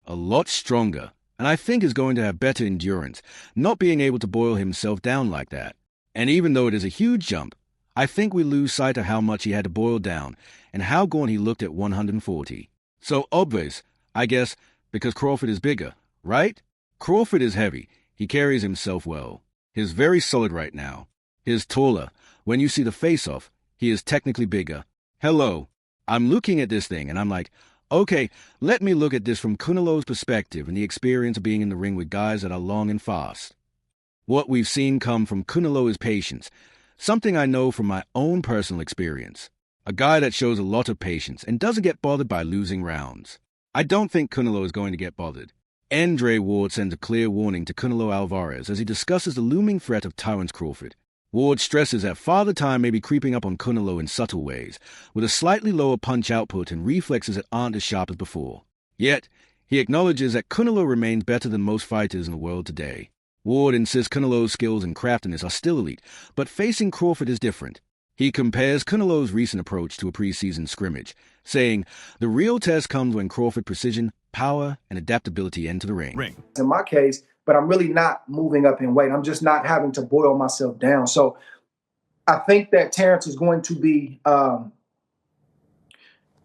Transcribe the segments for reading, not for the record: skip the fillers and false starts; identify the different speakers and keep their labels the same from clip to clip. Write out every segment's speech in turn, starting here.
Speaker 1: a lot stronger, and I think is going to have better endurance, not being able to boil himself down like that. And even though it is a huge jump, I think we lose sight of how much he had to boil down and how gaunt he looked at 140. So obvious, I guess, because Crawford is bigger, right? Crawford is heavy. He carries himself well. He's very solid right now. He's taller. When you see the face-off, he is technically bigger. Hello. I'm looking at this thing and I'm like, okay, let me look at this from Canelo's perspective and the experience of being in the ring with guys that are long and fast. What we've seen come from Canelo is patience, something I know from my own personal experience. A guy that shows a lot of patience and doesn't get bothered by losing rounds. I don't think Canelo is going to get bothered. Andre Ward sends a clear warning to Canelo Alvarez as he discusses the looming threat of Terence Crawford. Ward stresses that Father Time may be creeping up on Canelo in subtle ways, with a slightly lower punch output and reflexes that aren't as sharp as before. Yet, he acknowledges that Canelo remains better than most fighters in the world today. Ward insists Canelo's skills and craftiness are still elite, but facing Crawford is different. He compares Canelo's recent approach to a preseason scrimmage, saying, the real test comes when Crawford precision, power, and adaptability enter the ring.
Speaker 2: In my case, but I'm really not moving up in weight. I'm just not having to boil myself down. So I think that Terence is going to be a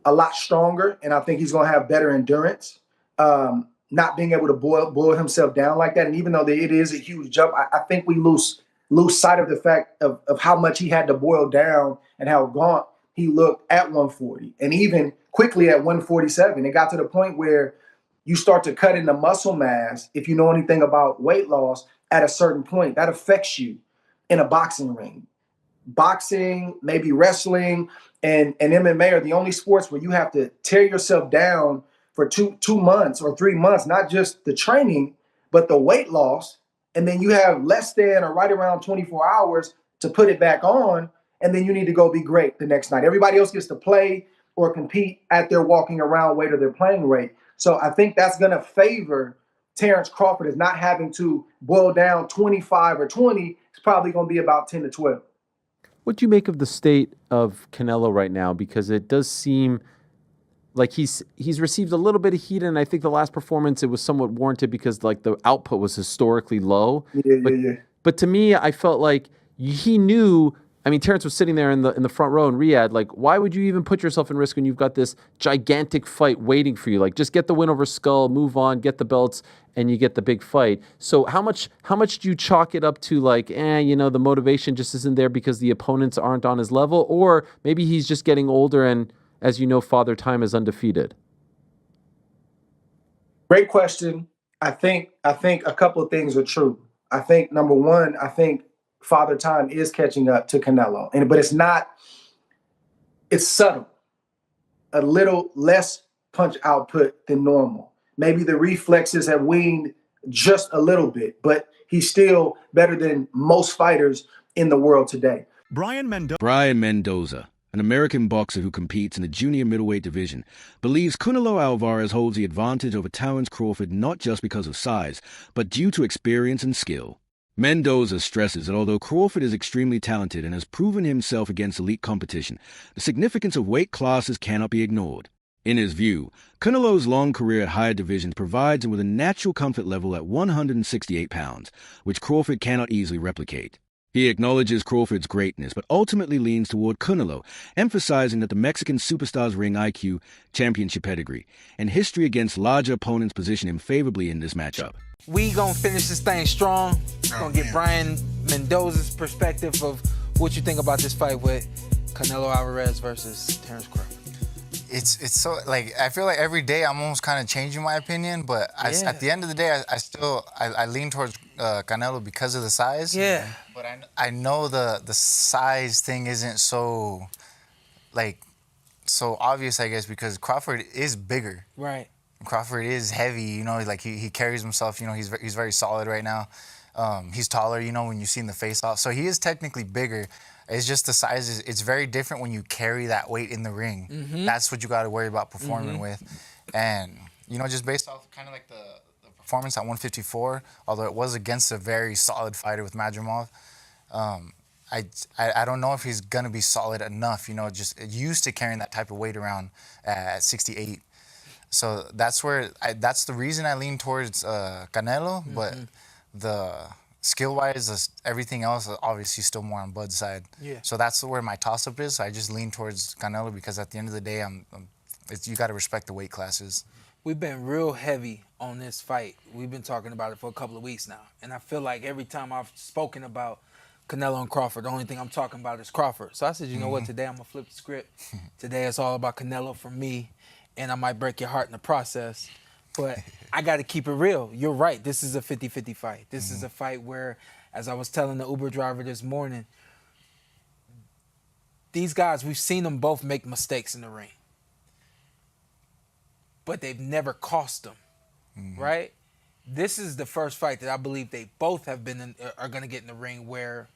Speaker 2: lot stronger, and I think he's going to have better endurance. Not being able to boil himself down like that. And even though it is a huge jump, I think we lose sight of the fact of how much he had to boil down and how gaunt he looked at 140 and even quickly at 147. It got to the point where you start to cut into muscle mass. If you know anything about weight loss at a certain point, that affects you in a boxing ring. Boxing, maybe wrestling, and MMA are the only sports where you have to tear yourself down for two months or 3 months, not just the training, but the weight loss. And then you have less than or right around 24 hours to put it back on, and then you need to go be great the next night. Everybody else gets to play or compete at their walking around weight or their playing weight. So I think that's going to favor Terence Crawford as not having to boil down 25 or 20. It's probably going to be about 10 to 12.
Speaker 3: What do you make of the state of Canelo right now? Because it does seem like he's received a little bit of heat, and I think the last performance, it was somewhat warranted because like the output was historically low.
Speaker 2: Yeah.
Speaker 3: But to me, I felt like he knew. I mean, Terence was sitting there in the front row in Riyadh. Like, why would you even put yourself in risk when you've got this gigantic fight waiting for you? Like, just get the win over Skull, move on, get the belts, and you get the big fight. So how much do you chalk it up to like, the motivation just isn't there because the opponents aren't on his level, or maybe he's just getting older and, as you know, Father Time is undefeated?
Speaker 2: Great question. I think a couple of things are true. I think number one, Father Time is catching up to Canelo, but it's subtle, a little less punch output than normal. Maybe the reflexes have weaned just a little bit, but he's still better than most fighters in the world today.
Speaker 1: Brian Mendoza, an American boxer who competes in the junior middleweight division, believes Canelo Alvarez holds the advantage over Terence Crawford not just because of size, but due to experience and skill. Mendoza stresses that although Crawford is extremely talented and has proven himself against elite competition, the significance of weight classes cannot be ignored. In his view, Canelo's long career at higher divisions provides him with a natural comfort level at 168 pounds, which Crawford cannot easily replicate. He acknowledges Crawford's greatness, but ultimately leans toward Canelo, emphasizing that the Mexican superstar's ring IQ, championship pedigree, and history against larger opponents position him favorably in this matchup.
Speaker 4: We gonna finish this thing strong. Gonna get Brian Mendoza's perspective of what you think about this fight with Canelo Alvarez versus Terence Crawford.
Speaker 5: It's so, like, I feel like every day I'm almost kind of changing my opinion, but at the end of the day, I lean towards Canelo because of the size.
Speaker 4: Yeah.
Speaker 5: But I know the size thing isn't so obvious, I guess, because Crawford is bigger.
Speaker 4: Right.
Speaker 5: Crawford is heavy, like he carries himself, he's very solid right now. He's taller, when you see in the face-off. So he is technically bigger. It's just the size it's very different when you carry that weight in the ring. Mm-hmm. That's what you got to worry about performing with. And, just based off kind of like the performance at 154, although it was against a very solid fighter with Madrimov, I don't know if he's going to be solid enough, just used to carrying that type of weight around at 68. So that's that's the reason I lean towards Canelo, but the skill-wise, everything else is obviously still more on Bud's side.
Speaker 4: Yeah.
Speaker 5: So that's where my toss-up is. So I just lean towards Canelo because at the end of the day, you got to respect the weight classes.
Speaker 4: We've been real heavy on this fight. We've been talking about it for a couple of weeks now. And I feel like every time I've spoken about Canelo and Crawford, the only thing I'm talking about is Crawford. So I said, you know what, today I'm going to flip the script. Today it's all about Canelo for me, and I might break your heart in the process. But I got to keep it real. You're right. This is a 50-50 fight. This is a fight where, as I was telling the Uber driver this morning, these guys, we've seen them both make mistakes in the ring. But they've never cost them, right? This is the first fight that I believe they both have are going to get in the ring where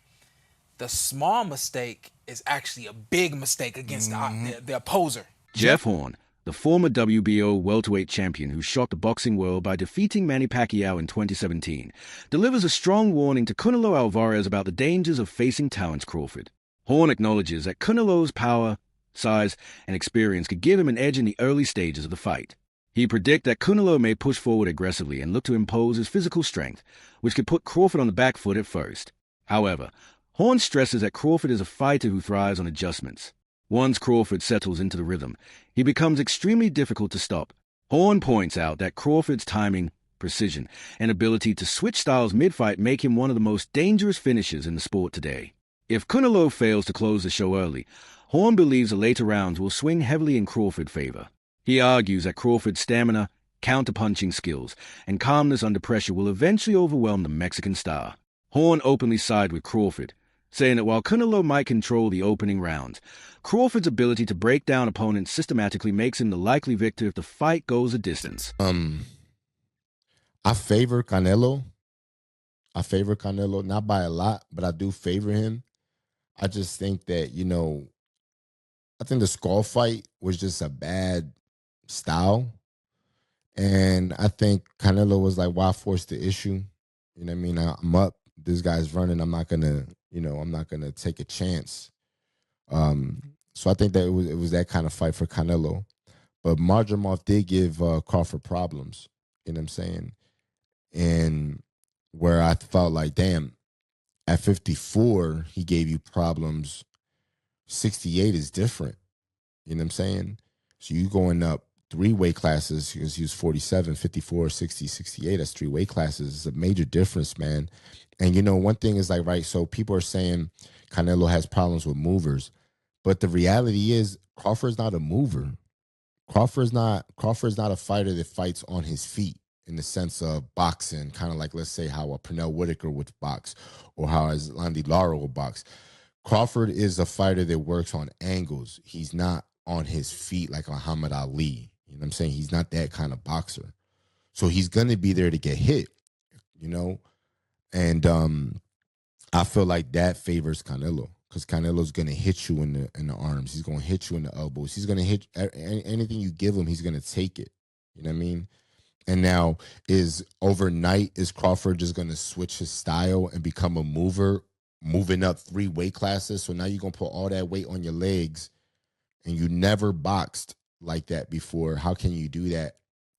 Speaker 4: the small mistake is actually a big mistake against the opposer.
Speaker 1: Jeff Horn, the former WBO welterweight champion who shocked the boxing world by defeating Manny Pacquiao in 2017, delivers a strong warning to Canelo Alvarez about the dangers of facing Terence Crawford. Horn acknowledges that Canelo's power, size, and experience could give him an edge in the early stages of the fight. He predicts that Canelo may push forward aggressively and look to impose his physical strength, which could put Crawford on the back foot at first. However, Horn stresses that Crawford is a fighter who thrives on adjustments. Once Crawford settles into the rhythm, he becomes extremely difficult to stop. Horn points out that Crawford's timing, precision, and ability to switch styles mid-fight make him one of the most dangerous finishers in the sport today. If Canelo fails to close the show early, Horn believes the later rounds will swing heavily in Crawford's favor. He argues that Crawford's stamina, counter-punching skills, and calmness under pressure will eventually overwhelm the Mexican star. Horn openly sided with Crawford, saying that while Canelo might control the opening rounds, Crawford's ability to break down opponents systematically makes him the likely victor if the fight goes a distance.
Speaker 6: I favor Canelo. Not by a lot, but I do favor him. I just think that, I think the skull fight was just a bad style. And I think Canelo was like, why force the issue? You know what I mean? I'm up. This guy's running. I'm not gonna take a chance. So I think that it was that kind of fight for Canelo. But Marjamov did give Crawford problems. You know what I'm saying? And where I felt like, damn, at 54, he gave you problems. 68 is different. You know what I'm saying? So you going up 3 weight classes because he was 47, 54, 60, 68. That's 3 weight classes. It's a major difference, man. And one thing is like, right, so people are saying Canelo has problems with movers. But the reality is Crawford's not a mover. Crawford's not a fighter that fights on his feet in the sense of boxing, kind of like, let's say, how a Pernell Whitaker would box or how Landy Lara would box. Crawford is a fighter that works on angles. He's not on his feet like Muhammad Ali. You know what I'm saying? He's not that kind of boxer. So he's going to be there to get hit, And I feel like that favors Canelo because Canelo's going to hit you in the arms. He's going to hit you in the elbows. He's going to hit anything you give him, he's going to take it. You know what I mean? And now is Crawford just going to switch his style and become a mover, moving up 3 weight classes? So now you're going to put all that weight on your legs and you never boxed like that before. How can you do that?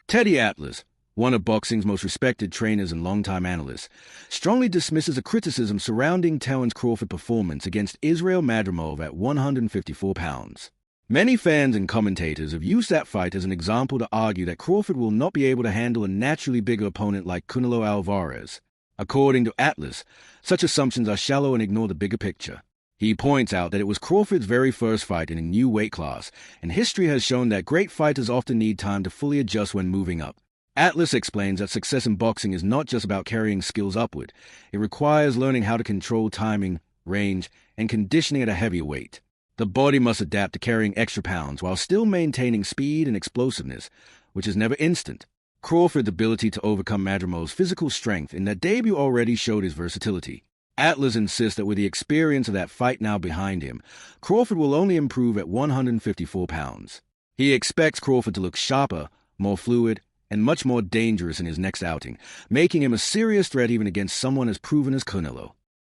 Speaker 1: Teddy Atlas, one of boxing's most respected trainers and longtime analysts, strongly dismisses a criticism surrounding Terence Crawford's performance against Israel Madrimov at 154 pounds. Many fans and commentators have used that fight as an example to argue that Crawford will not be able to handle a naturally bigger opponent like Canelo Alvarez. According to Atlas, such assumptions are shallow and ignore the bigger picture. He points out that it was Crawford's very first fight in a new weight class, and history has shown that great fighters often need time to fully adjust when moving up. Atlas explains that success in boxing is not just about carrying skills upward. It requires learning how to control timing, range, and conditioning at a heavier weight. The body must adapt to carrying extra pounds while still maintaining speed and explosiveness, which is never instant. Crawford's ability to overcome Madrimov's physical strength in that debut already showed his versatility. Atlas insists that with the experience of that fight now behind him, Crawford will only improve at 154 pounds. He expects Crawford to look sharper, more fluid, and much more dangerous in his next outing, making him a serious threat even against someone as proven as Canelo.